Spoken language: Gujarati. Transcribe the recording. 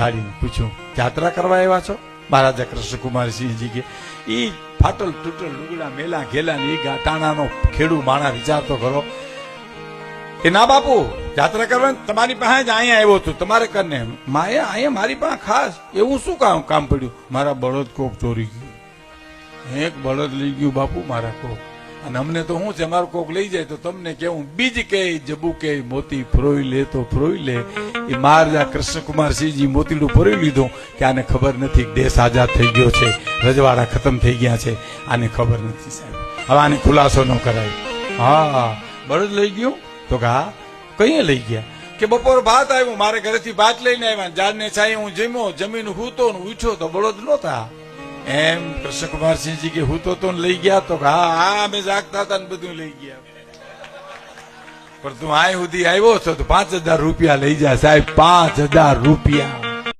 ગાડીને પૂછ્યું, યાત્રા કરવા આવ્યા છો? મહારાજા કૃષ્ણકુમારસિંહજી કે ઈ ફાટલ તૂટલ લુગડા મેલા ઘેલા ને ઈ ટાણાનો ખેડૂ માણા વિચારતો કરો કે ના બાપુ યાત્રા કરવા તમારી પાસે જ અહીંયા આવ્યો હતો તમારે કરને માયા અહીંયા મારી પાસે ખાસ એવું શું કામ પડ્યું? મારા બળદ કોક ચોરી ગયું, એક બળદ લઈ ગયું બાપુ મારા કોક, અને અમને તો શું છે અમારું કોક લઈ જાય તો તમને કેવું બીજ કે જબુ કે મોતી ફરોઈ લે તો ફરોઈ લે. એ મહારાજા કૃષ્ણકુમારસિંહજી મોતીડું ફરોઈ લીધું કે આને ખબર નથી દેશ આઝાદ થઈ ગયો છે, રજવાડા ખતમ થઈ ગયા છે, આને ખબર નથી સાહેબ, હવે આને ખુલાસો ન કરાય. હા બળદ લઈ ગયું તો કે હા કઈ લઈ ગયા? કે બપોર ભાત આવ્યું મારે ઘરેથી ભાત લઈને આવ્યા, ઝાડને છાંયે હું જમ્યો, જમીન હૂતો ને ઉઠ્યો તો બળદ નહોતા. એમ કૃષ્ણકુમારસિંહજી કે હૂતો તો લઈ ગયા? તો હા હા અમે જાગતા હતા ને બધું લઈ ગયા, પણ તું આ સુધી આવ્યો છો તો 5,000 રૂપિયા લઈ જા સાહેબ, 5,000 રૂપિયા.